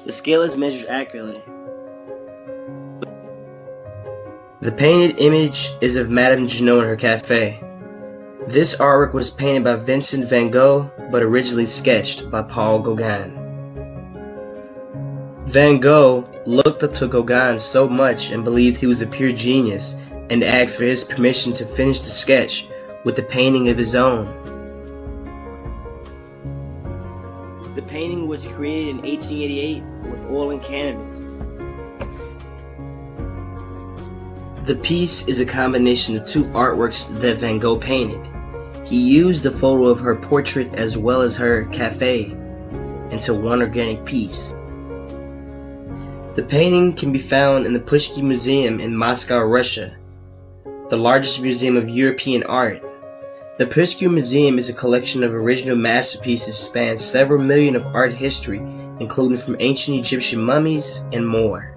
The scale is measured accurately. The painted image is of Madame Junot in her cafe. This artwork was painted by Vincent van Gogh, but originally sketched by Paul Gauguin. Van Gogh looked up to Gauguin so much and believed he was a pure genius, and asked for his permission to finish the sketch with a painting of his own. The painting was created in 1888 with oil and canvas. The piece is a combination of two artworks that Van Gogh painted. He used a photo of her portrait as well as her cafe into one organic piece. The painting can be found in the Pushkin Museum in Moscow, Russia, the largest museum of European art. The Pushkin Museum is a collection of original masterpieces spanning several million of art history, including from ancient Egyptian mummies and more.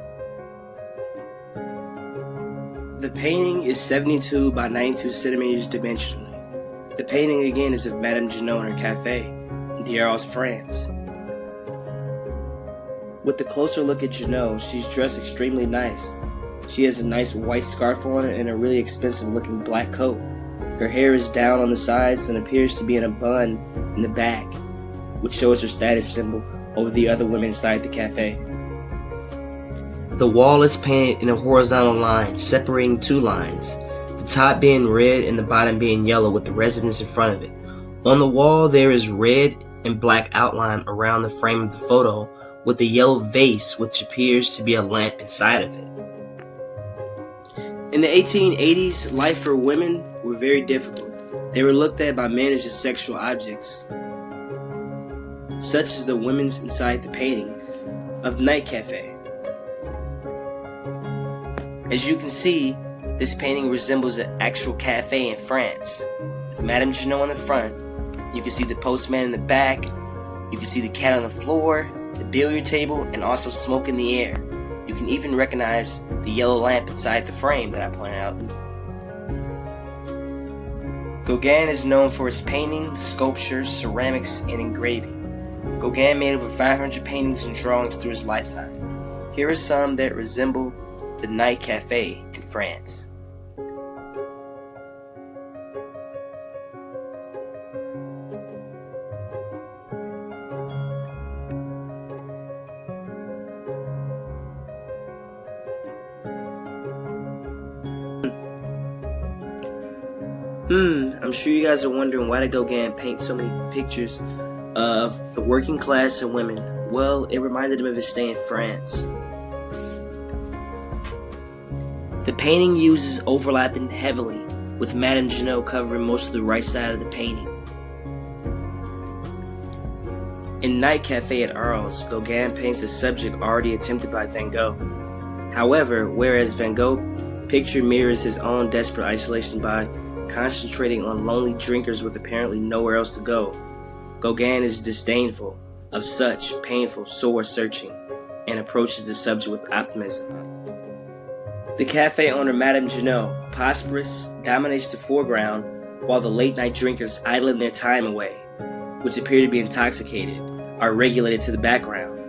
The painting is 72 by 92 centimeters dimensionally. The painting again is of Madame Junot in her cafe in Arles, France. With the closer look at Junot, she's dressed extremely nice. She has a nice white scarf on and a really expensive looking black coat. Her hair is down on the sides and appears to be in a bun in the back, which shows her status symbol over the other women inside the cafe. The wall is painted in a horizontal line, separating two lines, the top being red and the bottom being yellow with the residence in front of it. On the wall there is red and black outline around the frame of the photo, with a yellow vase which appears to be a lamp inside of it. In the 1880s, life for women were very difficult. They were looked at by men as just sexual objects, such as the women's inside the painting of Night Cafe. As you can see, this painting resembles an actual cafe in France, with Madame Junot on the front. You can see the postman in the back, you can see the cat on the floor, the billiard table, and also smoke in the air. You can even recognize the yellow lamp inside the frame that I pointed out. Gauguin is known for his painting, sculpture, ceramics, and engraving. Gauguin made over 500 paintings and drawings through his lifetime. Here are some that resemble the Night Cafe in France. I'm sure you guys are wondering, why did Gauguin paint so many pictures of the working class and women? Well, it reminded him of his stay in France. The painting uses overlapping heavily, with Madame Junot covering most of the right side of the painting. In Night Cafe at Arles, Gauguin paints a subject already attempted by Van Gogh. However, whereas Van Gogh's picture mirrors his own desperate isolation by concentrating on lonely drinkers with apparently nowhere else to go, Gauguin is disdainful of such painful soul searching and approaches the subject with optimism. The cafe owner, Madame Junot, prosperous, dominates the foreground, while the late-night drinkers idling their time away, which appear to be intoxicated, are regulated to the background.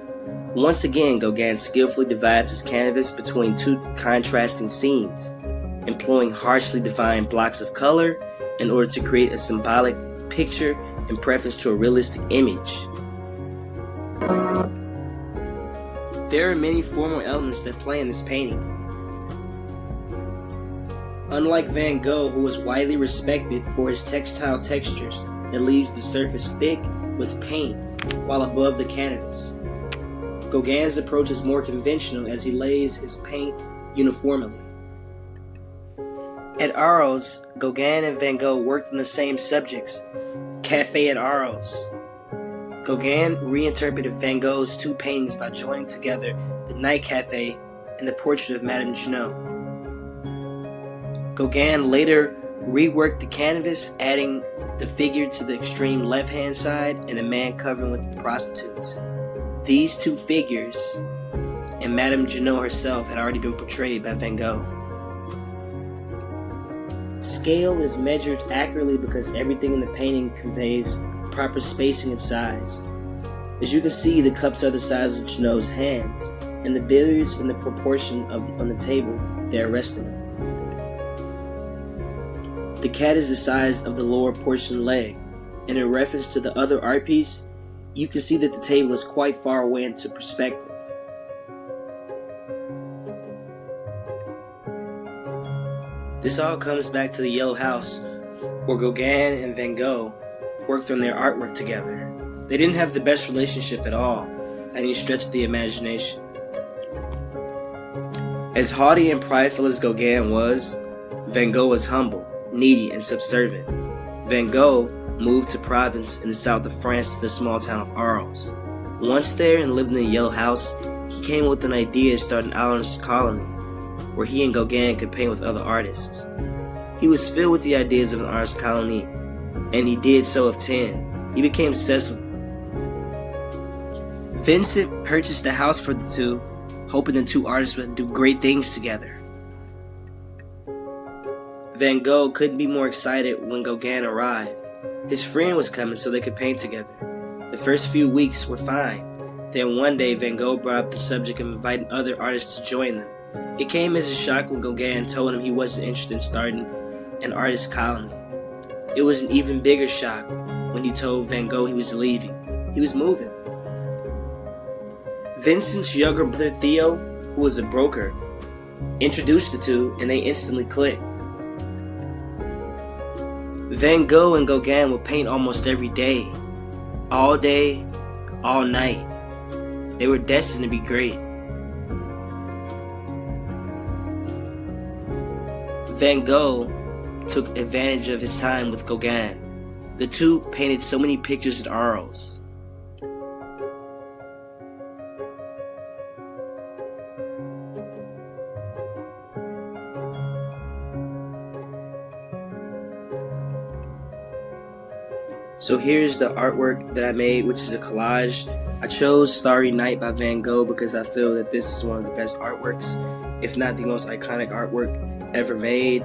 Once again, Gauguin skillfully divides his canvas between two contrasting scenes, employing harshly defined blocks of color in order to create a symbolic picture in preference to a realistic image. There are many formal elements that play in this painting. Unlike Van Gogh, who was widely respected for his textile textures that leaves the surface thick with paint while above the canvas, Gauguin's approach is more conventional as he lays his paint uniformly. At Arles, Gauguin and Van Gogh worked on the same subjects. Cafe at Arles. Gauguin reinterpreted Van Gogh's two paintings by joining together the Night Cafe and the portrait of Madame Junot. Gauguin later reworked the canvas, adding the figure to the extreme left-hand side and the man covering with the prostitutes. These two figures and Madame Junot herself had already been portrayed by Van Gogh. Scale is measured accurately because everything in the painting conveys proper spacing and size. As you can see, the cups are the size of Jeannot's hands, and the billiards in the proportion of on the table they are resting on. The cat is the size of the lower portion leg, and in reference to the other art piece, you can see that the table is quite far away into perspective. This all comes back to the Yellow House, where Gauguin and Van Gogh worked on their artwork together. They didn't have the best relationship at all, by any stretch of the imagination. As haughty and prideful as Gauguin was, Van Gogh was humble, needy, and subservient. Van Gogh moved to Provence in the south of France to the small town of Arles. Once there and living in the Yellow House, he came with an idea to start an artist colony, where he and Gauguin could paint with other artists. He was filled with the ideas of an artist colony, and he did so of 10. He became obsessed with Vincent purchased a house for the two, hoping the two artists would do great things together. Van Gogh couldn't be more excited when Gauguin arrived. His friend was coming so they could paint together. The first few weeks were fine. Then one day Van Gogh brought up the subject of inviting other artists to join them. It came as a shock when Gauguin told him he wasn't interested in starting an artist colony. It was an even bigger shock when he told Van Gogh he was leaving. He was moving. Vincent's younger brother Theo, who was a broker, introduced the two, and they instantly clicked. Van Gogh and Gauguin would paint almost every day, all night. They were destined to be great. Van Gogh took advantage of his time with Gauguin. The two painted so many pictures at Arles. So here's the artwork that I made, which is a collage. I chose Starry Night by Van Gogh because I feel that this is one of the best artworks, if not the most iconic artwork ever made.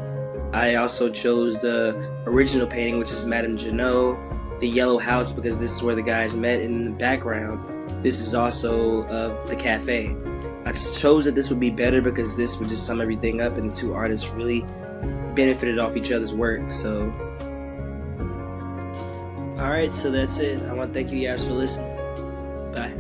I also chose the original painting, which is Madame Junot, the Yellow House, because this is where the guys met. In the background, this is also the cafe. I chose that this would be better because this would just sum everything up, and the two artists really benefited off each other's work. So alright, so that's it. I want to thank you guys for listening. Bye.